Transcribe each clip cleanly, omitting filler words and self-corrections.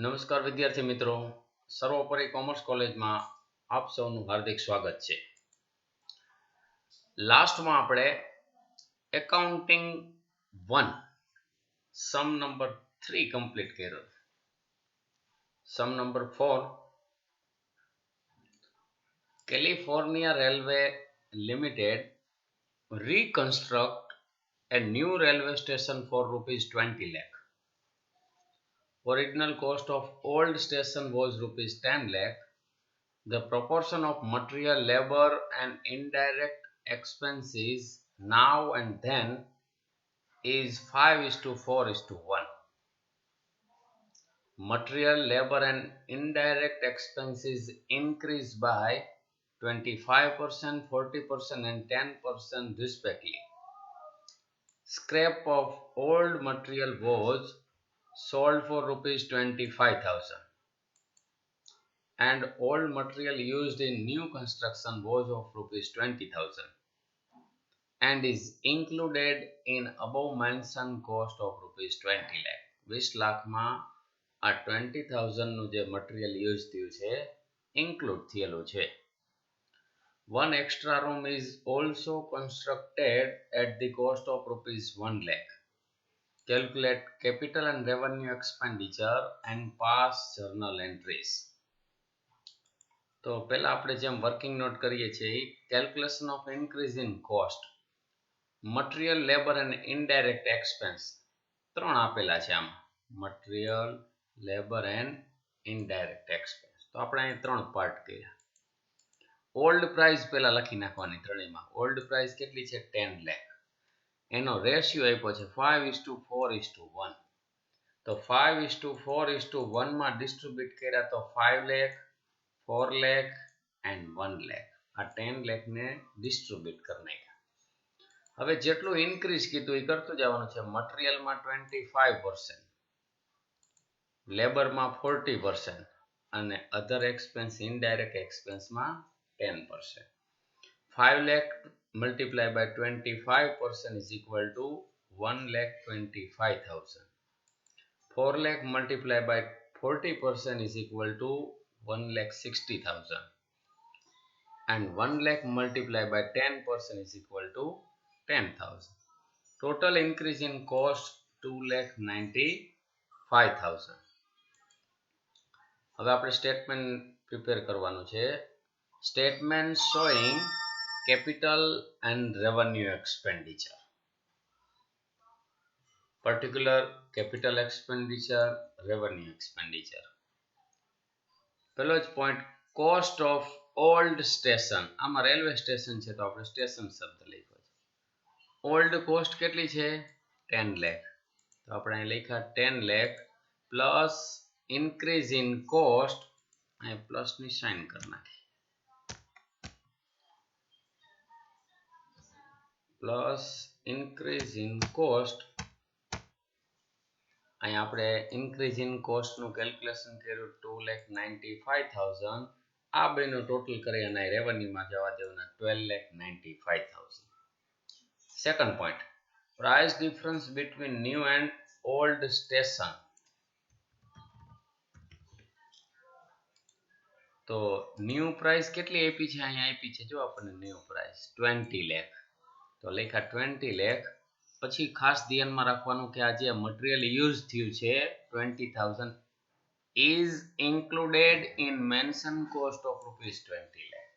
નમસ્કાર વિદ્યાર્થી મિત્રો, સર્વોપરી કોમર્સ કોલેજમાં આપ સૌનું હાર્દિક સ્વાગત છે. લાસ્ટમાં આપણે એકાઉન્ટિંગ 1 સમ નંબર 3 કમ્પ્લીટ કર્યો. Sum number 4, California railway limited reconstruct a new railway station for rupees 20 lakh. Original cost of old station was rupees 10 lakh. The proportion of material, labor and indirect expenses now and then is 5:4:1. Material, labor and indirect expenses increased by 25%, 40% and 10% respectively. Scrap of old material was sold for rupees 25,000 and old material used in new construction was of rupees 20,000 and is included in above mentioned cost of rupees 20 lakh. 20 લાખમાં આ 20,000 નું જે material use થયું છે include થયેલું છે. One extra room is also constructed at the cost of rupees 1 lakh. Calculate capital and revenue expenditure and past journal entries. તો પહેલા આપણે જેમ વર્કિંગ નોટ કરીએ છીએ, calculation of increase in cost, material, labour અને indirect expense ત્રણ આપેલા છે આમાં, material, labour and indirect expense. તો આપણે અહીં ત્રણ પાર્ટ કર્યા. ઓલ્ડ પ્રાઇસ પહેલા લખી નાખવાની ત્રણેયમાં. ઓલ્ડ પ્રાઇસ કેટલી છે? 10 લાખ. એનો રેશિયો આપ્યો છે 5:4:1. તો 5:4:1 માં ડિસ્ટ્રીબ્યુટ કર્યા તો 5 લાખ, 4 lakh and 1 lakh. આ 10 lakh ને ડિસ્ટ્રીબ્યુટ કરી નાખ્યા. હવે જેટલું ઇન્ક્રીઝ કીધું એ કરતું જવાનું છે. મટીરીયલમાં 25%, લેબરમાં 40% અને અધર expense indirect એક્સપેન્સમાં 10%. 5 lakh multiplied by 25% is equal to 1,25,000. 4 lakh multiplied by 40% is equal to 1,60,000 and 1 lakh multiplied by 10% is equal to 10,000. Total increase in cost 2,95,000. હવે આપણે સ્ટેટમેન્ટ પ્રિપેર કરવાનું છે. Statement showing capital and revenue expenditure. Particular capital expenditure, revenue expenditure. પહેલો જ point, cost of old station. આમાં railway station છે તો આપણે સ્ટેશન શબ્દ લખ્યો છે. ઓલ્ડ કોસ્ટ કેટલી છે? 10 લાખ. તો આપણે અહીં લખ્યા 10 lakh plus increase in cost, અહીં પ્લસ ની સાઇન કરી નાખી, પ્લસ ઇન્ક્રીઝ ઇન કોસ્ટ. અહીં આપણે ઇન્ક્રીઝ ઇન કોસ્ટ નું કેલ્ક્યુલેશન કર્યું 2,95,000. આ બેનું ટોટલ કરી અને રેવન્યુમાં જવા દેવાના 12,95,000. Second point, price difference between new and old station. તો ન્યૂ પ્રાઇસ કેટલી આપી છે? અહીંયા આપી છે જો આપણને ન્યૂ પ્રાઇસ 20 લાખ. તો લખ્યા 20 લાખ. પછી ખાસ ધ્યાનમાં રાખવાનું કે આ જે મટીરીયલ યુઝ થયું છે 20,000 is included in mention cost of rupees 20 lakh.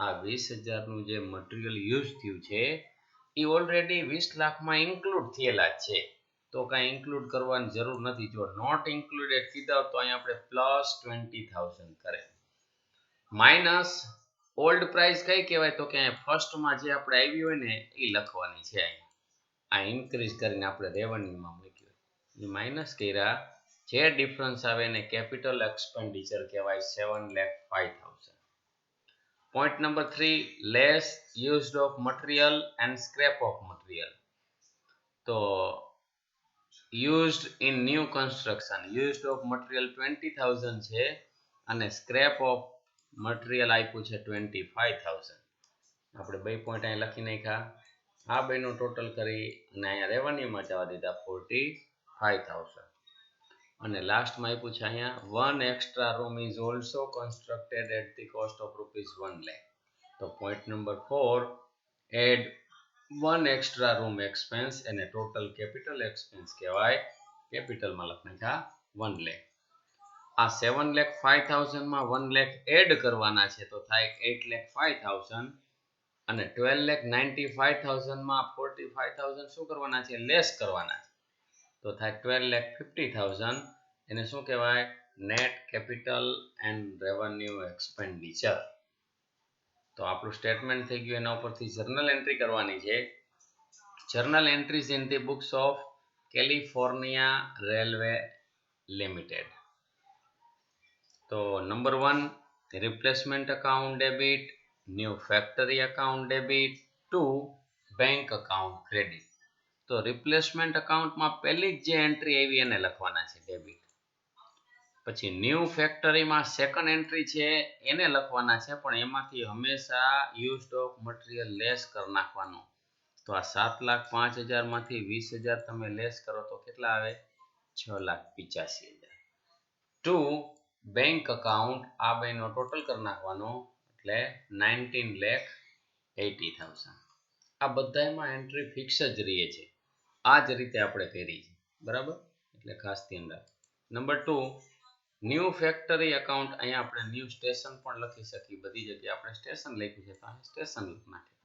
આ 20,000 નું જે મટીરીયલ યુઝ થયું છે એ ઓલરેડી 20 લાખમાં ઇન્ક્લુડ થયેલા છે. તો કાંઈ ઇન્ક્લુડ કરવાની જરૂર નથી. જો નોટ ઇન્ક્લુડેડ કીધા તો અહીં આપણે પ્લસ 20,000 કરે. માઇનસ ઓલ્ડ પ્રાઇસ કઈ કહેવાય? તો કે ફર્સ્ટમાં જે આપણે આવી હોય ને એ લખવાની છે. આ ઇન્ક્રીઝ કરીને આપણે રેવન્યુમાં મૂક્યું, એ માઇનસ કર્યા. જે ડિફરન્સ આવે એને કેપિટલ એક્સપેન્ડિચર કહેવાય, 7,05,000. Point number 3, less used of material and scrap of material. તો used in new construction, used of material 20,000 છે અને સ્ક્રેપ ઓફ મટીરીયલ આપ્યું છે 25,000. આપણે બે પોઈન્ટ અહીં લખી નાખ્યા. આ બેનું ટોટલ કરી અને અહીંયા રેવન્યુમાં જવા દીધા 45,000. અને લાસ્ટમાં આપ્યું છે અહીંયા one extra room is also constructed at the cost of ₹1 lakh. તો point number 4 add one extra room expense એને ટોટલ કેપિટલ એક્સપેન્સ કહેવાય. કેપિટલમાં લખી નાખ્યા 1 lakh. આ 7,05,000 માં 1 lakh એડ કરવાના છે તો થાય 8,05,000 અને 12,95,000 માં 45,000 શું કરવાના છે લેસ કરવાના છે તો થાય 12,50,000. એને શું કહેવાય net capital and revenue expenditure. તો આપણું સ્ટેટમેન્ટ થઈ ગયું. એના ઉપરથી જર્નલ એન્ટ્રી કરવાની છે. Journal entries in the books of California railway limited. તો number 1 replacement account debit, new factory account debit, 2 bank account credit. તો રિપ્લેસમેન્ટ અકાઉન્ટમાં પહેલી જ જે એન્ટ્રી આવી એને લખવાના છે ડેબિટ. પછી ન્યૂ ફેક્ટરીમાં સેકન્ડ એન્ટ્રી છે એને લખવાના છે પણ એમાંથી હંમેશા યુઝડ ઓફ મટીરિયલ લેસ કરી નાખવાનું. તો આ 7,05,000 માંથી 20,000 તમે લેસ કરો તો કેટલા આવે 6,85,000. 2 બેંક અકાઉન્ટ આ બેનો ટોટલ કરી નાખવાનો એટલે 19,80,000. આ બધામાં એન્ટ્રી ફિક્સ જ રહે છે. આ જ રીતે આપણે કરી છે બરાબર એટલે ખાસ ધ્યાન રાખો. Number 2 new factory account. અહીંયા આપણે ન્યૂ સ્ટેશન પણ લખી શકીએ. બધી જગ્યાએ આપણે સ્ટેશન લખ્યું છે તો અહીં સ્ટેશન લખી નાખીએ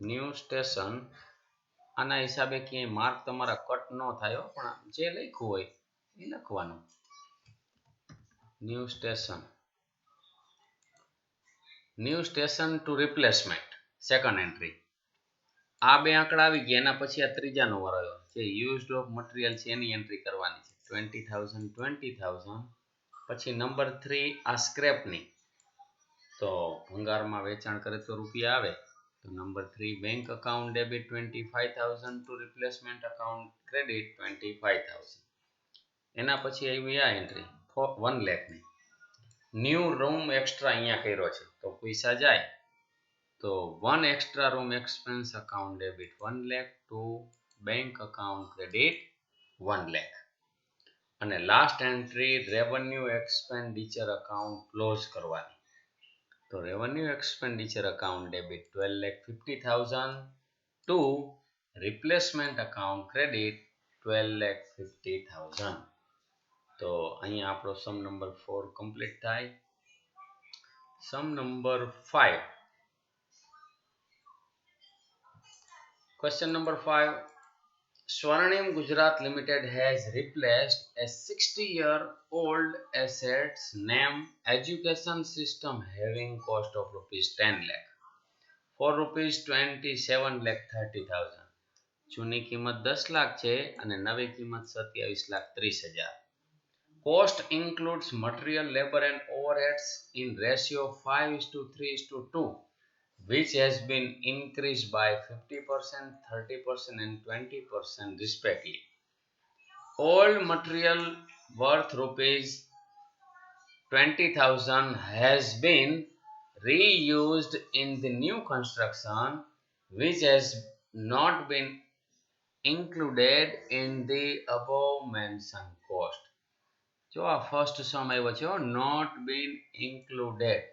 ન્યૂ સ્ટેશન. આના હિસાબે ક્યાંય માર્ક તમારા કટ ન થાય પણ જે લખ્યું હોય એ લખવાનું. New station. New station two replacement second entry. આ બે આંકડા આવી ગયા એના પછી આ ત્રીજાનો વારો આવ્યો જે યુઝડ ઓફ મટીરિયલ છે એની એન્ટ્રી કરવાની છે 20,000 20,000. પછી નંબર 3 આ સ્ક્રેપની. તો ભંગારમાં વેચાણ કરે તો રૂપિયા આવે તો number 3 bank account debit 25,000 to replacement account credit 25,000. એના પછી આવી આ એન્ટ્રી 1 લાખની. ન્યૂ રૂમ એક્સ્ટ્રા અહીંયા કર્યો છે તો પૈસા જાય તો 1 extra room expense account debit 1 lakh to bank account credit 1 lakh. અને last entry revenue expenditure account close કરવાની. તો revenue expenditure account debit 12,50,000 to replacement account credit 12,50,000. તો અહીંયા આપણો સમ નંબર 4 કમ્પ્લીટ થાય. Sum number 5. Question number 5. Swarnim Gujarat Limited has replaced a 60-year-old asset's name education system having cost of ₹10 lakh for ₹27,30,000. જૂની કિંમત 10 લાખ છે અને નવી કિંમત 27,30,000. Cost includes material, labor and overheads in ratio 5:3:2 which has been increased by 50%, 30% and 20% respectively. All material worth ₹20,000 has been reused in the new construction which has not been included in the above mentioned cost. જો આ first સમ આવ્યો છે not bin included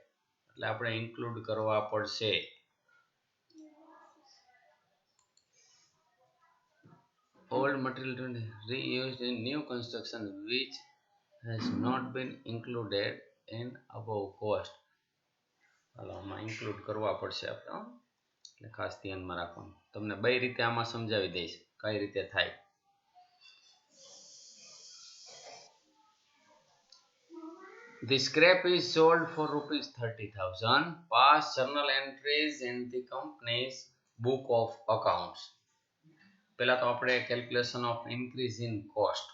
એટલે આપણે include કરવા પડશે. Old material reused in new construction which has not been included in above cost. હાલો આમાં include કરવા પડશે આપણે એટલે ખાસ ધ્યાનમાં રાખવાનું. તમને બે રીતે આમાં સમજાવી દઈશ કઈ રીતે થાય. The scrap is sold for ₹30,000. Past journal entries in the company's book of accounts. પહેલા તો આપણે calculation of increase in cost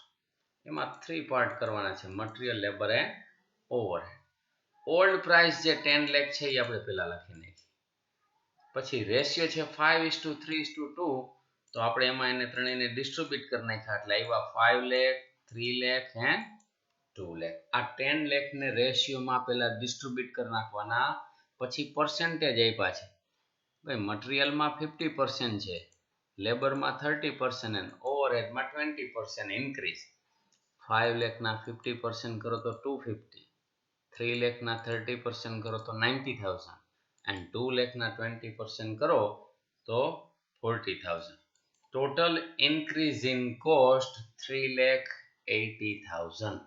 એમાં 3 પાર્ટ કરવાના છે material, labour and overhead. Old price જે 10 લાખ છે એ આપણે પહેલા લખી નાખી. પછી રેશિયો છે 5:3:2 તો આપણે એમાં એને ત્રણેયને ડિસ્ટ્રીબ્યુટ કરી નાખ્યા એટલે આવ્યા 5 લાખ, 3 લાખ એન્ડ 2 lakh. આ 10 lakh ને રેશિયોમાં પહેલા ડિસ્ટ્રીબ્યુટ કરી નાખવાના. પછી પર્સન્ટેજ આપ્યા છે ભાઈ મટીરિયલમાં 50% છે, લેબરમાં 30% અને ઓવરહેડમાં 20% ઇન્ક્રીઝ. 5 લાખના 50% કરો તો 250, 3 લાખના 30% કરો તો 90,000 and 2 લાખના 20% કરો તો 40,000. Total increase in cost 3,80,000.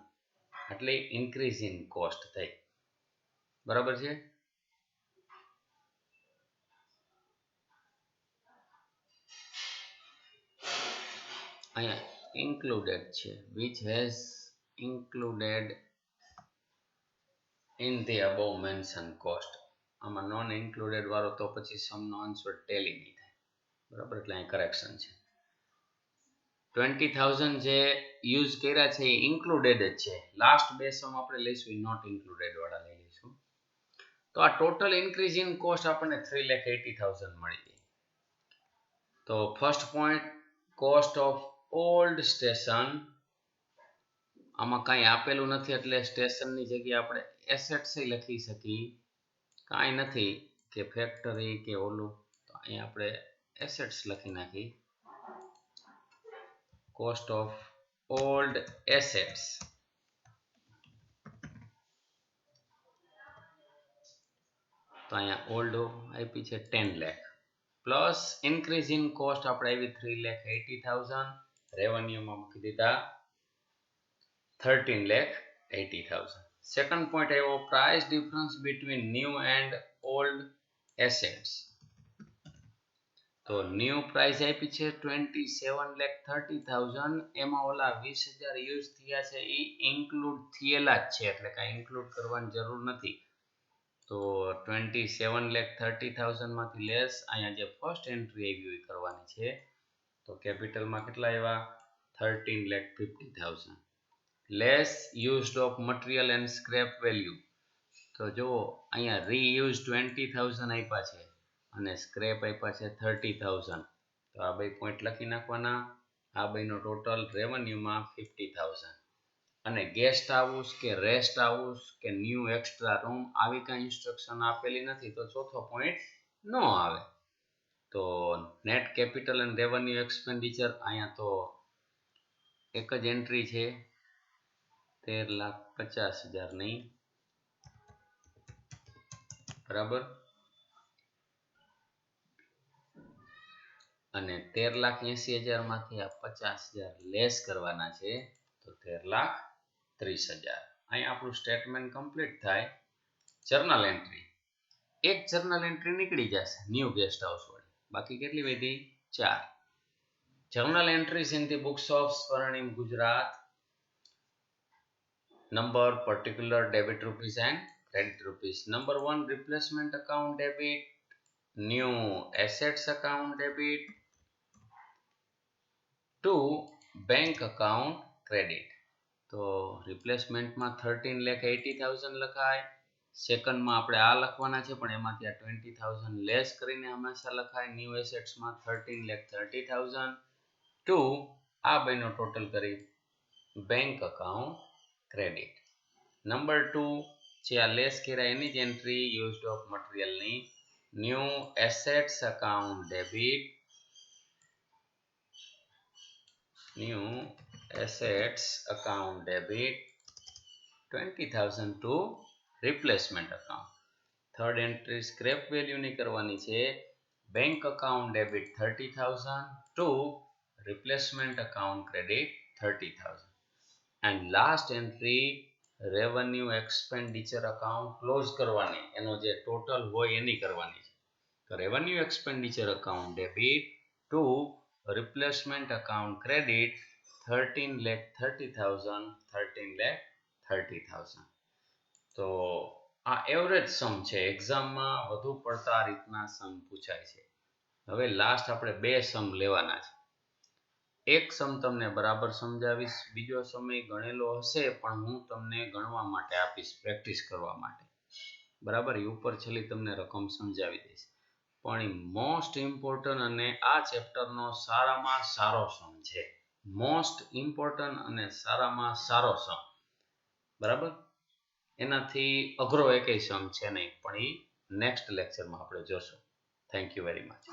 એટલે increase in cost થઈ. બરાબર છે? અહીંયા included છે, which has included in the above mentioned cost. આમાં નોન ઇન્ક્લુડેડ વાળો તો પછી સમનો આન્સર ટેલી નહીં થાય. બરાબર, એટલે અહીં કરેક્શન છે. 20,000 જે યુઝ કર્યા છે એ ઇન્ક્લુડેડ જ છે. લાસ્ટ બે સમ આપણે લઈશું એ નોટ ઇન્ક્લુડેડ વાળા લઈ લઈશું. તો આ ટોટલ ઇન્ક્રીઝ ઇન કોસ્ટ આપણને 3,80,000 મળી ગઈ. તો first point, cost of old station. આમાં કાંઈ આપેલું નથી એટલે સ્ટેશનની જગ્યાએ આપણે એસેટ્સ લખી શકીએ. કાંઈ નથી કે ફેક્ટરી કે ઓલું, તો અહીં આપણે એસેટ્સ લખી નાખી. Cost of old assets. તો અહીંયા ઓલ્ડ આપી છે 10 lakh plus increase in cost આપણે આવી 3,80,000. રેવન્યુમાં મૂકી દીધા 13,80,000. સેકન્ડ પોઈન્ટ આવ્યો price difference between new and old assets. તો ન્યૂ પ્રાઇસ આપી છે 27,30,000. એમાં ઓલા 20,000 યુઝ થયા છે એ ઇન્ક્લુડ થયેલા જ છે એટલે કાંઈ ઇન્ક્લુડ કરવાની જરૂર નથી. તો 27,30,000 માંથી લેસ અહીંયા જે ફર્સ્ટ એન્ટ્રી આવી એ કરવાની છે. તો કેપિટલમાં કેટલા આવ્યા 13,50,000 less used of material and scrap value. તો જો અહીંયા રીયુઝ 20,000 આપ્યા છે અને સ્ક્રેપ આપ્યા છે 30,000. તો આ બે પોઈન્ટ લખી નાખવાના. આ બેનો ટોટલ રેવન્યુમાં 50,000. અને ગેસ્ટ હાઉસ કે રેસ્ટ હાઉસ કે ન્યૂ એક્સ્ટ્રા રૂમ આવી કાંઈ ઇન્સ્ટ્રક્શન આપેલી નથી તો ચોથો પોઈન્ટ ન આવે. તો net capital and revenue expenditure અહીંયા તો એક જ એન્ટ્રી છે 13,50,000 નહીં. બરાબર, અને 13,80,000 માંથી આ 50,000 લેસ કરવાના છે તો 13,30,000. અહીંયા આપણું સ્ટેટમેન્ટ કમ્પ્લીટ થાય. જર્નલ એન્ટ્રી, એક જર્નલ એન્ટ્રી નીકળી જશે ન્યૂ ગેસ્ટ હાઉસ વાળી. બાકી કેટલી વધી 4. Journal entries in the books of Swarnim Gujarat. Number particular debit rupees and credit rupees. Number 1 replacement account debit, new assets account debit, 2 bank account credit. તો રિપ્લેસમેન્ટમાં 13,80,000 લખાય. સેકન્ડમાં આપણે આ લખવાના છે પણ એમાંથી આ 20,000 લેસ કરીને હંમેશા લખાય. ન્યૂ એસેટ્સમાં 13,30,000. 2 આ બેનો ટોટલ કરી બેંક અકાઉન્ટ ક્રેડિટ. નંબર 2 જે આ લેસ કર્યા એની જ એન્ટ્રી યુઝડ ઓફ મટીરિયલની. New assets account debit, new assets account debit 20,000 to replacement account. Third entry scrap વેલ્યુની કરવાની છે. Bank account debit 30,000 to replacement account credit 30,000. And last entry revenue expenditure account close કરવાની. એનો જે total હોય એની કરવાની છે. તો revenue expenditure account debit to replacement account credit 13,30,000, 13,30,000. તો આ એવરેજ સમ છે. એક્ઝામમાં વધુ પડતા આ રીતના સમ પૂછાય છે. હવે લાસ્ટ આપણે બે સમ લેવાના છે. એક સમ તમને બરાબર સમજાવીશ, બીજો સમય ગણેલો હશે પણ હું તમને ગણવા માટે આપીશ, પ્રેક્ટિસ કરવા માટે. બરાબર, એ ઉપર છેલ્લી તમને રકમ સમજાવી દઈશ. પણ એ મોસ્ટ ઇમ્પોર્ટન્ટ અને આ ચેપ્ટરનો સારામાં સારો સમ છે. મોસ્ટ ઇમ્પોર્ટન્ટ અને સારામાં સારો સમ. બરાબર, એનાથી અઘરો એકેય સમ છે નહીં, પણ એ નેક્સ્ટ લેક્ચરમાં આપણે જોશું. Thank you very much.